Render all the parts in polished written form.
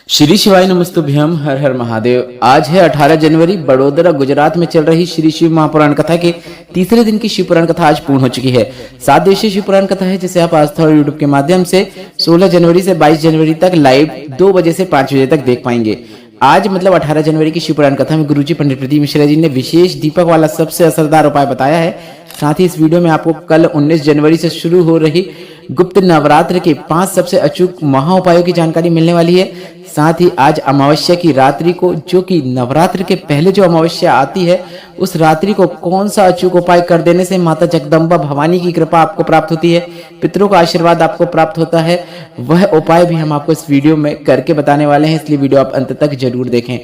श्री शिवाय नमस्तुभ्यम। हर हर महादेव। आज है 18 जनवरी। बड़ोदरा गुजरात में चल रही श्री शिव महापुराण कथा के तीसरे दिन की शिव पुराण कथा आज पूर्ण हो चुकी है। 7 दिवसीय शिव पुराण कथा है जिसे आप आस्था और यूट्यूब के माध्यम से 16 जनवरी से 22 जनवरी तक लाइव 2 बजे से 5 बजे तक देख पाएंगे। आज मतलब 18 जनवरी की शिव पुराण कथा में गुरुजी पंडित प्रदीप मिश्रा जी ने विशेष दीपक वाला सबसे असरदार उपाय बताया है। साथ ही इस वीडियो में आपको कल 19 जनवरी से शुरू हो रही गुप्त नवरात्र के 5 सबसे अचूक महा उपायों की जानकारी मिलने वाली है। साथ ही आज अमावस्या की रात्रि को, जो कि नवरात्र के पहले जो अमावस्या आती है, उस रात्रि को कौन सा अचूक उपाय कर देने से माता जगदम्बा भवानी की कृपा आपको प्राप्त होती है, पितरों का आशीर्वाद आपको प्राप्त होता है, वह उपाय भी हम आपको इस वीडियो में करके बताने वाले हैं। इसलिए वीडियो आप अंत तक जरूर देखें।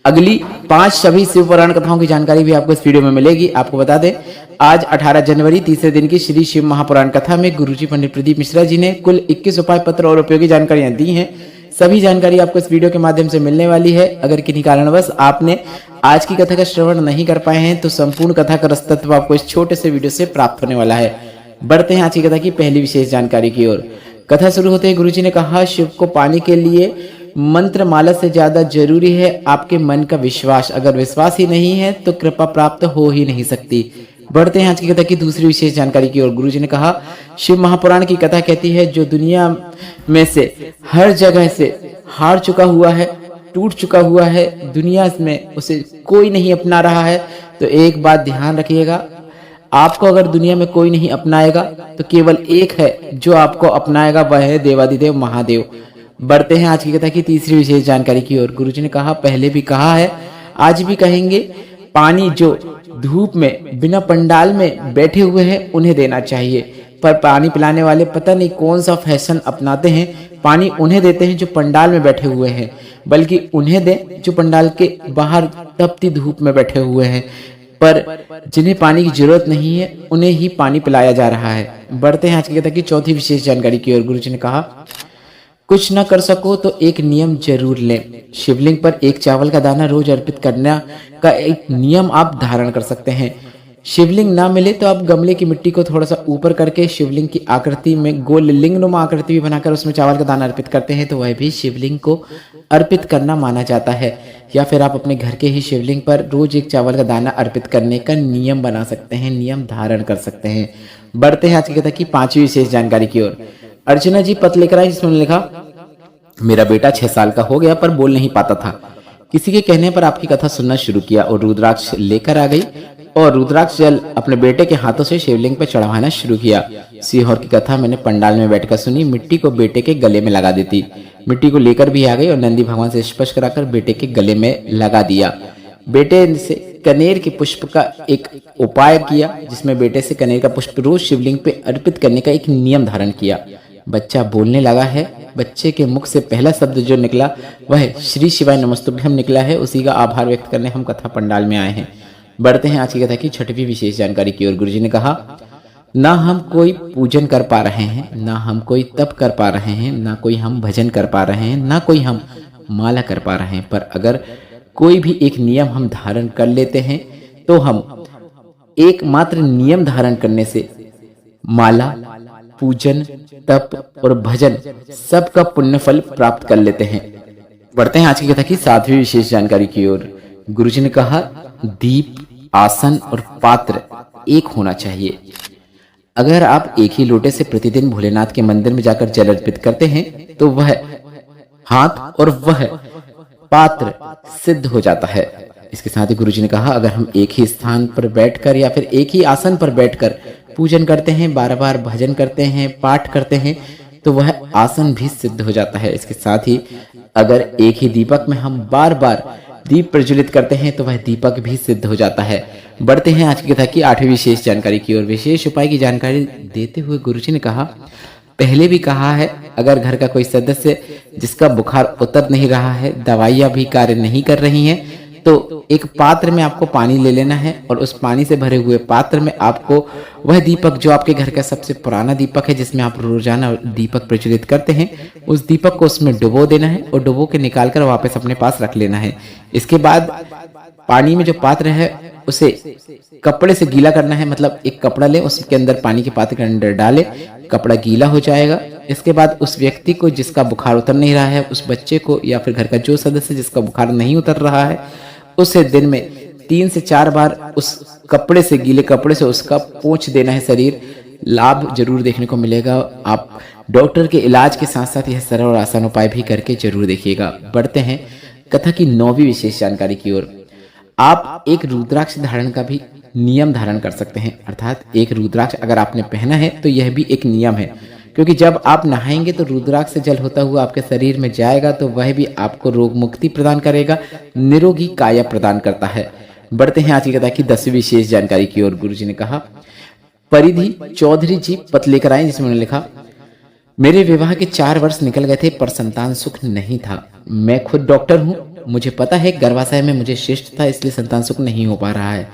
अगली 5 सभी शिव पुराण कथाओं की जानकारी भी आपको इस वीडियो में मिलेगी। आपको बता दें, आज 18 जनवरी तीसरे दिन की श्री शिव महापुराण कथा में गुरुजी पंडित प्रदीप मिश्रा जी ने कुल 21 उपाय पत्र और उपयोगी जानकारियां दी हैं। सभी जानकारी आपको इस वीडियो के माध्यम से मिलने वाली है। अगर किन्हीं कारणवश आपने आज की कथा का श्रवण नहीं कर पाए हैं तो संपूर्ण कथा का रसतत्व आपको इस छोटे से वीडियो से प्राप्त होने वाला है। बढ़ते हैं आज की कथा की पहली विशेष जानकारी की ओर। कथा शुरू होते ही गुरुजी ने कहा, शिव को पाने के लिए मंत्र माला से ज्यादा जरूरी है आपके मन का विश्वास। अगर विश्वास ही नहीं है तो कृपा प्राप्त हो ही नहीं सकती। बढ़ते हैं आज की कथा की दूसरी विशेष जानकारी की ओर। गुरुजी ने कहा, शिव महापुराण की कथा कहती है, जो दुनिया में से हर जगह से हार चुका हुआ है, टूट चुका हुआ है, दुनिया में उसे कोई नहीं अपना रहा है, तो एक बात ध्यान रखिएगा, आपको अगर दुनिया में कोई नहीं अपनाएगा तो केवल एक है जो आपको अपनाएगा, वह है देवादिदेव महादेव। बढ़ते हैं आज की कथा की तीसरी विशेष जानकारी की ओर। गुरुजी ने कहा, पहले भी कहा है, आज भी कहेंगे, पानी जो धूप में बिना पंडाल में बैठे हुए हैं उन्हें देना चाहिए। पर पानी पिलाने वाले पता नहीं कौन सा फैशन अपनाते हैं, पानी उन्हें देते हैं जो पंडाल में बैठे हुए हैं, बल्कि उन्हें दें जो पंडाल के बाहर तपती धूप में बैठे हुए हैं। पर जिन्हें पानी की जरूरत नहीं है उन्हें ही पानी पिलाया जा रहा है। बढ़ते हैं आज की कथा की चौथी विशेष जानकारी की ओर। गुरुजी ने कहा, कुछ न कर सको तो एक नियम जरूर लें। शिवलिंग पर एक चावल का दाना रोज अर्पित करने का एक नियम आप धारण कर सकते हैं। शिवलिंग ना मिले तो आप गमले की मिट्टी को थोड़ा सा ऊपर करके शिवलिंग की आकृति में गोल लिंगनुमा आकृति भी बनाकर उसमें चावल का दाना अर्पित करते हैं तो वह भी शिवलिंग को अर्पित करना माना जाता है। या फिर आप अपने घर के ही शिवलिंग पर रोज एक चावल का दाना अर्पित करने का नियम बना सकते हैं, नियम धारण कर सकते हैं। बढ़ते हैं आज की कथा की 5वीं विशेष जानकारी की ओर। अर्चना जी पत्र लेकर आई जिसमें लिखा, मेरा बेटा 6 साल का हो गया पर बोल नहीं पाता था। किसी के कहने पर आपकी कथा सुनना शुरू किया और रुद्राक्ष लेकर आ गई और रुद्राक्ष जल अपने बेटे के हाथों से शिवलिंग पर चढ़ाना शुरू किया। सीहोर की कथा मैंने पंडाल में बैठकर सुनी, मिट्टी को बेटे के गले में लगा देती। मिट्टी को लेकर भी आ गई और नंदी भगवान से स्पर्श कराकर बेटे के गले में लगा दिया। बेटे से कनेर के पुष्प का एक उपाय किया, जिसमें बेटे से कनेर का पुष्प रोज शिवलिंग पे अर्पित करने का एक नियम धारण किया। बच्चा बोलने लगा है। बच्चे के मुख से पहला शब्द जो निकला वह श्री शिवाय नमस्तुभ्यम निकला है। उसी का आभार व्यक्त करने हम कथा पंडाल में आए हैं। बढ़ते हैं आज की कथा की 6वीं विशेष जानकारी की ओर। गुरुजी ने कहा, ना हम कोई पूजन कर पा रहे हैं, ना हम कोई तप कर पा रहे हैं, ना कोई हम भजन कर पा रहे हैं, ना कोई हम माला कर पा रहे हैं, पर अगर कोई भी एक नियम हम धारण कर लेते हैं तो हम एकमात्र नियम धारण करने से माला, पूजन, तप और भजन सबका पुण्य फल प्राप्त कर लेते हैं। बढ़ते हैं आज की कथा की 7वीं विशेष जानकारी की ओर। गुरुजी ने कहा, दीप, आसन और पात्र एक होना चाहिए। अगर आप एक ही लोटे से प्रतिदिन भोलेनाथ के मंदिर में जाकर जल अर्पित करते हैं तो वह हाथ और वह पात्र सिद्ध हो जाता है। इसके साथ ही गुरुजी ने कहा, अगर हम एक ही स्थान पर बैठकर या फिर एक ही आसन पर बैठकर पूजन करते हैं, बार बार भजन करते हैं, पाठ करते हैं, तो वह आसन भी सिद्ध हो जाता है। इसके साथ ही अगर एक ही दीपक में हम बार बार दीप प्रज्वलित करते हैं तो वह दीपक भी सिद्ध हो जाता है। बढ़ते हैं आज की कथा की 8वीं विशेष जानकारी की ओर। विशेष उपाय की जानकारी देते हुए गुरुजी ने कहा, पहले भी कहा है, अगर घर का कोई सदस्य जिसका बुखार उतर नहीं रहा है, दवाइयां भी कार्य नहीं कर रही हैं, तो एक पात्र में आपको पानी ले लेना है और उस पानी से भरे हुए पात्र में आपको वह दीपक जो आपके घर का सबसे पुराना दीपक है, जिसमें आप रोजाना दीपक प्रज्वलित करते हैं, उस दीपक को उसमें डुबो देना है और डुबो के निकालकर वापस अपने पास रख लेना है। इसके बाद पानी में जो पात्र है उसे कपड़े से गीला करना है। मतलब एक कपड़ा ले, उसके अंदर पानी के पात्र के अंदर डाले, कपड़ा गीला हो जाएगा इसके बाद उस व्यक्ति को जिसका बुखार उतर नहीं रहा है, उस बच्चे को या फिर घर का जो सदस्य जिसका बुखार नहीं उतर रहा है, उसे दिन में 3 से 4 बार उस कपड़े से, गीले कपड़े से उसका पोंछ देना है शरीर। लाभ जरूर देखने को मिलेगा। आप डॉक्टर के इलाज के साथ साथ यह सरल और आसान उपाय भी करके जरूर देखिएगा। बढ़ते हैं कथा की 9वीं विशेष जानकारी की ओर। आप एक रुद्राक्ष धारण का भी नियम धारण कर सकते हैं, अर्थात एक रुद्राक्ष अगर आपने पहना है तो यह भी एक नियम है, क्योंकि जब आप नहाएंगे तो रुद्राक्ष से जल होता हुआ आपके शरीर में जाएगा तो वह भी आपको रोग मुक्ति प्रदान करेगा, निरोगी काया प्रदान करता है। बढ़ते हैं आज की कथा की 10वीं विशेष जानकारी की ओर। गुरु जी ने कहा, परिधि चौधरी जी पत्र लेकर आए, जिसमें उन्होंने लिखा, मेरे विवाह के 4 वर्ष निकल गए थे पर संतान सुख नहीं था। मैं खुद डॉक्टर हूँ, मुझे पता है गर्भाशय में मुझे शिष्ट था, इसलिए संतान सुख नहीं हो पा रहा है।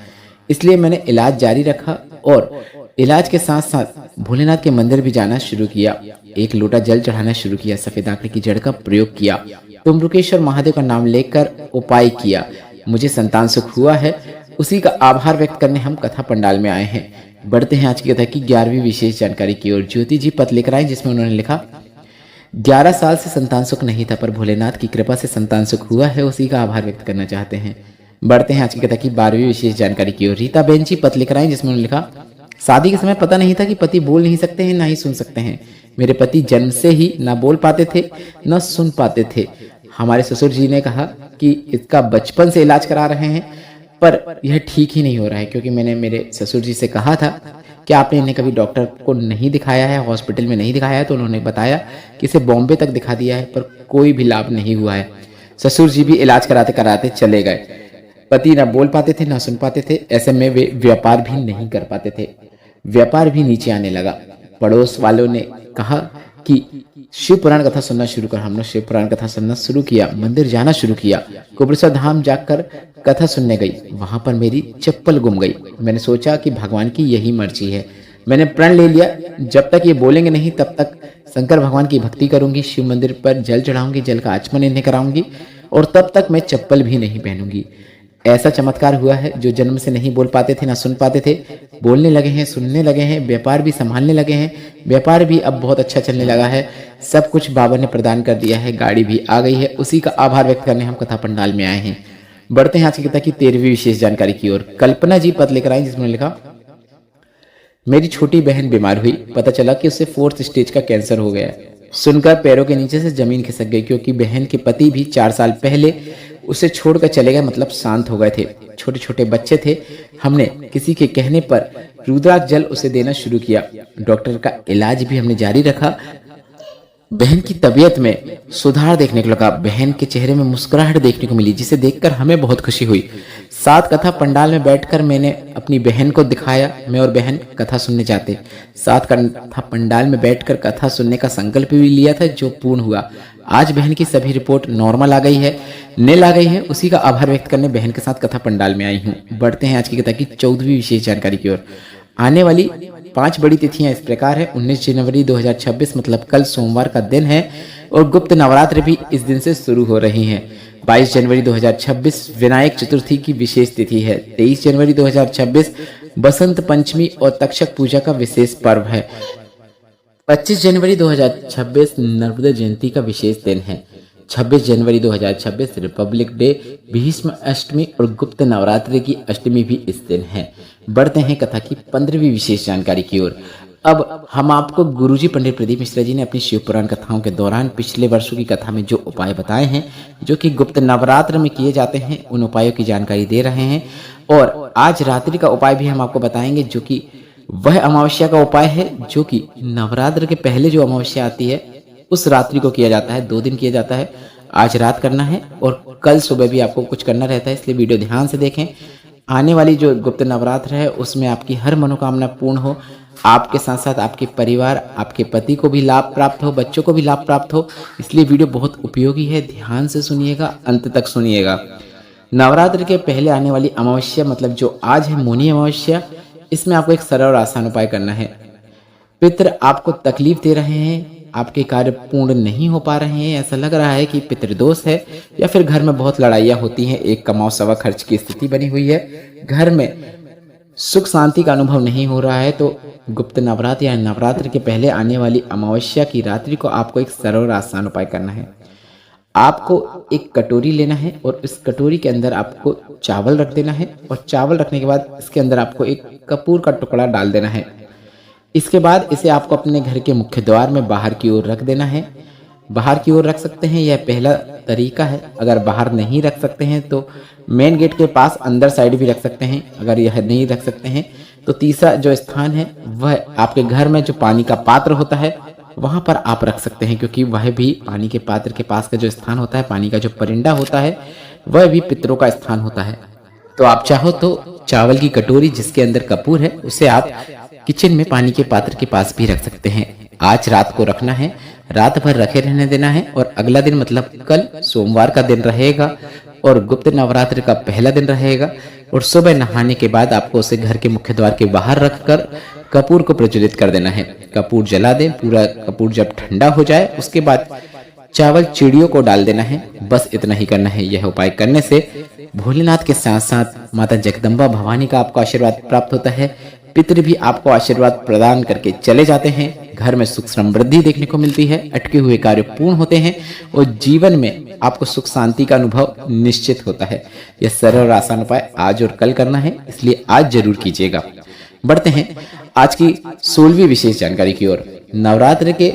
इसलिए मैंने इलाज जारी रखा और इलाज के साथ साथ भोलेनाथ के मंदिर भी जाना शुरू किया। 1 लोटा जल चढ़ाना शुरू किया, सफेद आंकड़े की जड़ का प्रयोग किया, तुम्रुकेश्वर महादेव का नाम लेकर उपाय किया। मुझे संतान सुख हुआ है, उसी का आभार व्यक्त करने हम कथा पंडाल में आए हैं। बढ़ते हैं आज की कथा की 11वीं विशेष जानकारी की ओर। ज्योति जी पत्र लेकर आए, जिसमें उन्होंने लिखा, 11 साल से संतान सुख नहीं था पर भोलेनाथ की कृपा से संतान सुख हुआ है, उसी का आभार व्यक्त करना चाहते हैं। बढ़ते हैं आज की कथा की 12वीं विशेष जानकारी की ओर। रीता बेन जी पत्र लेकर आए, जिसमें उन्होंने लिखा, शादी के समय पता नहीं था कि पति बोल नहीं सकते हैं ना ही सुन सकते हैं। मेरे पति जन्म से ही ना बोल पाते थे न सुन पाते थे। हमारे ससुर जी ने कहा कि इसका बचपन से इलाज करा रहे हैं पर यह ठीक ही नहीं हो रहा है, क्योंकि मैंने मेरे ससुर जी से कहा था कि आपने इन्हें कभी डॉक्टर को नहीं दिखाया है, हॉस्पिटल में नहीं दिखाया है, तो उन्होंने बताया कि इसे बॉम्बे तक दिखा दिया है पर कोई भी लाभ नहीं हुआ है। ससुर जी भी इलाज कराते कराते चले गए। पति ना बोल पाते थे ना सुन पाते थे, ऐसे में वे व्यापार भी नहीं कर पाते थे, व्यापार भी नीचे आने लगा। पड़ोस वालों ने कहा कि शिव पुराण कथा सुनना शुरू कर। हमने शिव पुराण कथा सुनना शुरू किया, मंदिर जाना शुरू किया। कुबरेश्वर धाम जाकर कथा सुनने गई, वहां पर मेरी चप्पल गुम गई। मैंने सोचा कि भगवान की यही मर्जी है। मैंने प्रण ले लिया, जब तक ये बोलेंगे नहीं तब तक शंकर भगवान की भक्ति करूंगी, शिव मंदिर पर जल चढ़ाऊंगी, जल का आचमन इन्हें कराऊंगी और तब तक मैं चप्पल भी नहीं पहनूंगी। ऐसा चमत्कार हुआ है, जो जन्म से नहीं बोल पाते थे ना सुन पाते थे, बोलने लगे हैं, सुनने लगे हैं, व्यापार भी संभालने लगे हैं, व्यापार भी अब बहुत अच्छा चलने लगा है। सब कुछ बाबा ने प्रदान कर दिया है, गाड़ी भी आ गई है, उसी का आभार व्यक्त करने हम कथा पंडाल में आए हैं। बढ़ते हैं आज की कथा की 13वीं विशेष जानकारी की ओर। कल्पना जी पत्र लेकर आई, जिसमें लिखा, मेरी छोटी बहन बीमार हुई, पता चला कि उसे 4th स्टेज का कैंसर हो गया। सुनकर पैरों के नीचे से जमीन खिसक गई, क्योंकि बहन के पति भी 4 साल पहले उसे छोड़कर चले गए, मतलब शांत हो गए थे। छोटे छोटे बच्चे थे। हमने किसी के कहने पर रुद्राक्ष जल उसे देना शुरू किया। डॉक्टर का इलाज भी हमने जारी रखा। बहन की तबीयत में सुधार देखने को लगा, बहन के चेहरे में मुस्कुराहट देखने को मिली, जिसे देखकर हमें बहुत खुशी हुई। साथ कथा पंडाल में बैठकर मैंने अपनी बहन को दिखाया, मैं और बहन कथा सुनने जाते। साथ कथा पंडाल में बैठकर कथा सुनने का संकल्प भी लिया था, जो पूर्ण हुआ। आज बहन की सभी रिपोर्ट नॉर्मल आ गई है, नील आ गई है, उसी का आभार व्यक्त करने बहन के साथ कथा पंडाल में आई हूँ। बढ़ते हैं आज की कथा की 14वीं विशेष जानकारी की ओर। आने वाली 5 बड़ी तिथियां इस प्रकार है। 19 जनवरी 2026 मतलब कल सोमवार का दिन है और गुप्त नवरात्र भी इस दिन से शुरू हो रही हैं। 22 जनवरी 2026 विनायक चतुर्थी की विशेष तिथि है। 23 जनवरी 2026 बसंत पंचमी और तक्षक पूजा का विशेष पर्व है। 25 जनवरी 2026 नर्मदा जयंती का विशेष दिन है। 26 जनवरी 2026 रिपब्लिक डे, भीष्म अष्टमी और गुप्त नवरात्रि की अष्टमी भी इस दिन है। बढ़ते हैं कथा की 15वीं विशेष जानकारी की ओर। अब हम आपको गुरुजी पंडित प्रदीप मिश्रा जी ने अपनी शिव पुराण कथाओं के दौरान पिछले वर्षों की कथा में जो उपाय बताए हैं, जो कि गुप्त नवरात्र में किए जाते हैं, उन उपायों की जानकारी दे रहे हैं। और आज रात्रि का उपाय भी हम आपको बताएंगे, जो कि वह अमावस्या का उपाय है जो कि नवरात्र के पहले जो अमावस्या आती है उस रात्रि को किया जाता है। 2 दिन किया जाता है। आज रात करना है और कल सुबह भी आपको कुछ करना रहता है, इसलिए वीडियो ध्यान से देखें। आने वाली जो गुप्त नवरात्र है उसमें आपकी हर मनोकामना पूर्ण हो, आपके साथ साथ आपके परिवार, आपके पति को भी लाभ प्राप्त हो, बच्चों को भी लाभ प्राप्त हो। इसलिए वीडियो बहुत उपयोगी है, ध्यान से सुनिएगा, अंत तक सुनिएगा। नवरात्र के पहले आने वाली अमावस्या मतलब जो आज है मौनी अमावस्या, इसमें आपको एक सरल और आसान उपाय करना है। पितृ आपको तकलीफ दे रहे हैं, आपके कार्य पूर्ण नहीं हो पा रहे हैं, ऐसा लग रहा है कि पितृदोष है, या फिर घर में बहुत लड़ाइयाँ होती हैं, एक कमाओ सवा खर्च की स्थिति बनी हुई है, घर में सुख शांति का अनुभव नहीं हो रहा है तो गुप्त नवरात्र या नवरात्र के पहले आने वाली अमावस्या की रात्रि को आपको एक सरल और आसान उपाय करना है। आपको एक कटोरी लेना है और इस कटोरी के अंदर आपको चावल रख देना है और चावल रखने के बाद इसके अंदर आपको एक कपूर का टुकड़ा डाल देना है। इसके बाद इसे आपको अपने घर के मुख्य द्वार में बाहर की ओर रख देना है। बाहर की ओर रख सकते हैं, यह पहला तरीका है। अगर बाहर नहीं रख सकते हैं तो मेन गेट के पास अंदर साइड भी रख सकते हैं। अगर यह नहीं रख सकते हैं तो तीसरा जो स्थान है वह आपके घर में जो पानी का पात्र होता है वहां पर आप रख सकते हैं, क्योंकि वह भी पानी के पात्र के पास का जो स्थान होता है, पानी का जो परिंदा होता है, वह भी पितरों का स्थान होता है। तो आप चाहो तो चावल की कटोरी जिसके अंदर कपूर है उसे आप किचन में पानी के पात्र के पास भी रख सकते हैं। आज रात को रखना है, रात भर रखे रहने देना है और अगला दिन मतलब कल सोमवार का दिन रहेगा और गुप्त नवरात्र का पहला दिन रहेगा और सुबह नहाने के बाद आपको उसे घर के मुख्य द्वार के बाहर रखकर कपूर को प्रज्वलित कर देना है। कपूर जला दें। पूरा कपूर जब ठंडा हो जाए उसके बाद चावल चिड़ियों को डाल देना है। बस इतना ही करना है। यह उपाय करने से भोलेनाथ के साथ साथ माता जगदम्बा भवानी का आपको आशीर्वाद प्राप्त होता है। पितृ भी आपको आशीर्वाद प्रदान करके चले जाते हैं। घर में सुख समृद्धि देखने को मिलती है। अटके हुए कार्य पूर्ण होते हैं और जीवन में आपको सुख शांति का अनुभव निश्चित होता है। यह सरल और आसान उपाय आज और कल करना है, इसलिए आज जरूर कीजिएगा। बढ़ते हैं आज की 16वीं विशेष जानकारी की ओर। नवरात्र के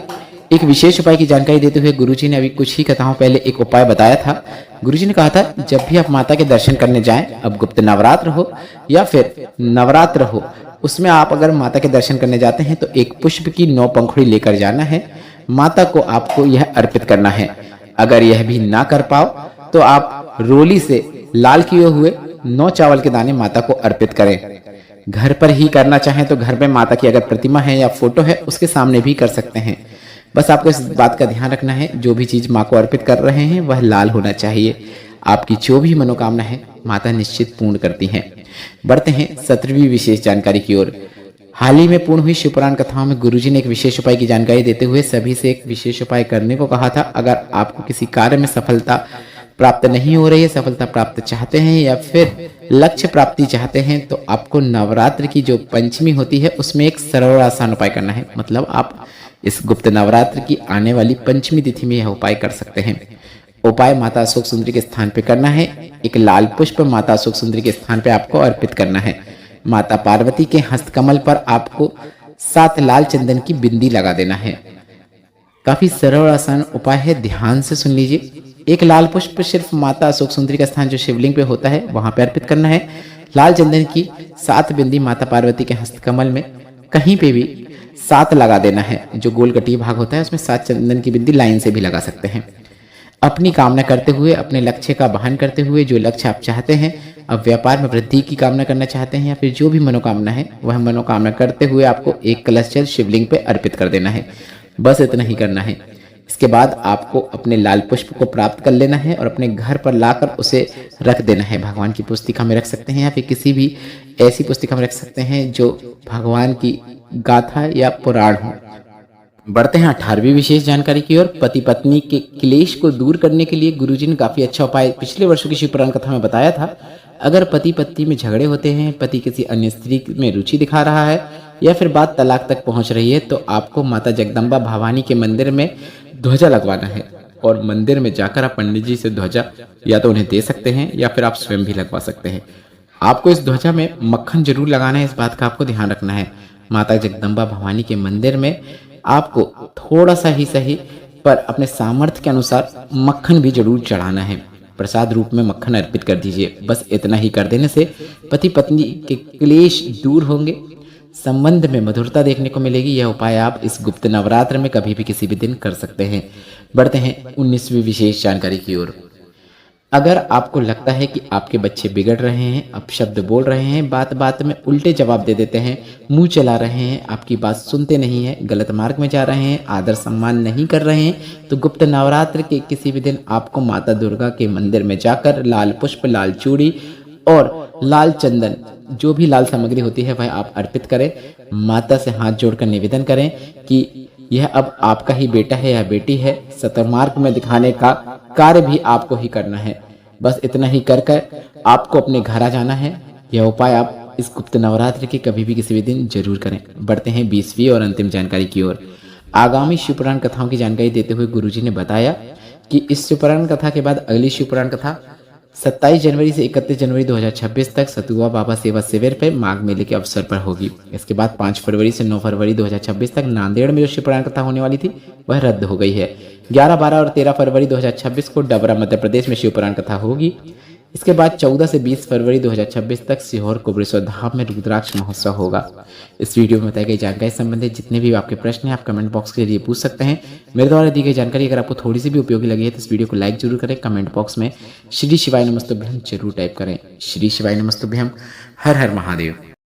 एक विशेष उपाय की जानकारी देते हुए गुरुजी ने अभी कुछ ही कथाओं पहले एक उपाय बताया था। गुरुजी ने कहा था जब भी आप माता के दर्शन करने जाएं, अब गुप्त नवरात्र हो या फिर नवरात्र हो, उसमें आप अगर माता के दर्शन करने जाते हैं तो एक पुष्प की 9 पंखुड़ी लेकर जाना है। माता को आपको यह अर्पित करना है। अगर यह भी ना कर पाओ तो आप रोली से लाल किए हुए 9 चावल के दाने माता को अर्पित करें। घर पर ही करना चाहें तो घर में माता की अगर प्रतिमा है या फोटो है उसके सामने भी कर सकते हैं। बस आपको इस बात का ध्यान रखना है, जो भी चीज माँ को अर्पित कर रहे हैं वह लाल होना चाहिए। आपकी जो भी मनोकामना है माता निश्चित पूर्ण करती हैं। बढ़ते हैं 17वीं विशेष जानकारी की ओर। हाल ही में पूर्ण हुई शिवपुराण कथाओं में गुरुजी ने एक विशेष उपाय की जानकारी देते हुए सभी से एक विशेष उपाय करने को कहा था। अगर आपको किसी कार्य में सफलता प्राप्त नहीं हो रही है, सफलता प्राप्त चाहते हैं या फिर लक्ष्य प्राप्ति चाहते हैं, तो आपको नवरात्र की जो पंचमी होती है उसमें एक सरल और आसान उपाय करना है। मतलब आप इस गुप्त नवरात्र की आने वाली पंचमी तिथि में यह उपाय कर सकते हैं। उपाय माता अशोक सुंदरी के स्थान पे करना है। एक लाल पुष्प माता अशोक सुंदरी के स्थान पे आपको अर्पित करना है। माता पार्वती के हस्तकमल पर आपको 7 लाल चंदन की बिंदी लगा देना है। काफी सरल और आसान उपाय है, ध्यान से सुन लीजिए। एक लाल पुष्प सिर्फ माता अशोक सुंदरी का स्थान जो शिवलिंग पे होता है वहां पे अर्पित करना है। लाल चंदन की 7 बिंदी माता पार्वती के हस्तकमल में कहीं पे भी 7 लगा देना है। जो गोल कटी भाग होता है उसमें 7 चंदन की बिंदी लाइन से भी लगा सकते हैं। अपनी कामना करते हुए, अपने लक्ष्य का वहन करते हुए, जो लक्ष्य आप चाहते हैं, अब व्यापार में वृद्धि की कामना करना चाहते हैं या फिर जो भी मनोकामना है वह मनोकामना करते हुए आपको एक कलश जल शिवलिंग पे अर्पित कर देना है। बस इतना ही करना है। इसके बाद आपको अपने लाल पुष्प को प्राप्त कर लेना है और अपने घर पर लाकर उसे रख देना है। भगवान की पुस्तिका में रख सकते हैं या फिर किसी भी ऐसी पुस्तिका में रख सकते हैं जो भगवान की गाथा या पुराण हो। बढ़ते हैं 18वीं विशेष जानकारी की ओर। पति पत्नी के क्लेश को दूर करने के लिए गुरुजी ने काफी अच्छा उपाय पिछले वर्षों की शिवपुराण कथा में बताया था। अगर पति पत्नी में झगड़े होते हैं, पति किसी अन्य स्त्री में रुचि दिखा रहा है या फिर बात तलाक तक पहुंच रही है, तो आपको माता जगदम्बा भवानी के मंदिर में ध्वजा लगवाना है और मंदिर में जाकर आप पंडित जी से ध्वजा या तो उन्हें दे सकते हैं या फिर आप स्वयं भी लगवा सकते हैं। आपको इस ध्वजा में मक्खन जरूर लगाना है, इस बात का आपको ध्यान रखना है। माता जगदम्बा भवानी के मंदिर में आपको थोड़ा सा ही सही पर अपने सामर्थ्य के अनुसार मक्खन भी जरूर चढ़ाना है। प्रसाद रूप में मक्खन अर्पित कर दीजिए। बस इतना ही कर देने से पति पत्नी के क्लेश दूर होंगे, संबंध में मधुरता देखने को मिलेगी। यह उपाय आप इस गुप्त नवरात्र में कभी भी किसी भी दिन कर सकते हैं। बढ़ते हैं 19वीं विशेष जानकारी की ओर। अगर आपको लगता है कि आपके बच्चे बिगड़ रहे हैं, अपशब्द बोल रहे हैं, बात बात में उल्टे जवाब दे देते हैं, मुंह चला रहे हैं, आपकी बात सुनते नहीं हैं, गलत मार्ग में जा रहे हैं, आदर सम्मान नहीं कर रहे हैं, तो गुप्त नवरात्र के किसी भी दिन आपको माता दुर्गा के मंदिर में जाकर लाल पुष्प, लाल चूड़ी और लाल चंदन, जो भी लाल सामग्री होती है वह आप अर्पित करें। माता से हाथ जोड़कर निवेदन करें कि यह अब आपका ही बेटा है या बेटी है। सतमार्ग में दिखाने का कार्य भी आपको ही करना है। बस इतना ही कर आपको अपने घर आ जाना है। यह उपाय आप इस गुप्त नवरात्र के कभी भी किसी भी दिन जरूर करें। बढ़ते हैं 20वीं और अंतिम जानकारी की ओर। आगामी शिवपुराण कथाओं की जानकारी देते हुए गुरुजी ने बताया कि इस शिवपुराण कथा के बाद अगली शिवपुराण कथा 27 जनवरी से 31 जनवरी 2026 तक सतुआ बाबा सेवा शिविर पर माघ मेले के अवसर पर होगी। इसके बाद 5 फरवरी से 9 फरवरी 2026 तक नांदेड़ में जो शिवपुराण कथा होने वाली थी वह रद्द हो गई है। 11, 12 और 13 फरवरी 2026 को डबरा मध्य प्रदेश में शिवपुराण कथा होगी। इसके बाद 14 से 20 फरवरी 2026 तक सीहोर कुबरेश्वर धाम में रुद्राक्ष महोत्सव होगा। इस वीडियो में बताई गई जानकारी संबंधित जितने भी आपके प्रश्न हैं आप कमेंट बॉक्स के जरिए पूछ सकते हैं। मेरे द्वारा दी गई जानकारी अगर आपको थोड़ी सी भी उपयोगी लगी है तो इस वीडियो को लाइक जरूर करें। कमेंट बॉक्स में श्री शिवाय नमस्तुभ्यम जरूर टाइप करें। श्री शिवाय नमस्तुभ्यम। हर हर महादेव।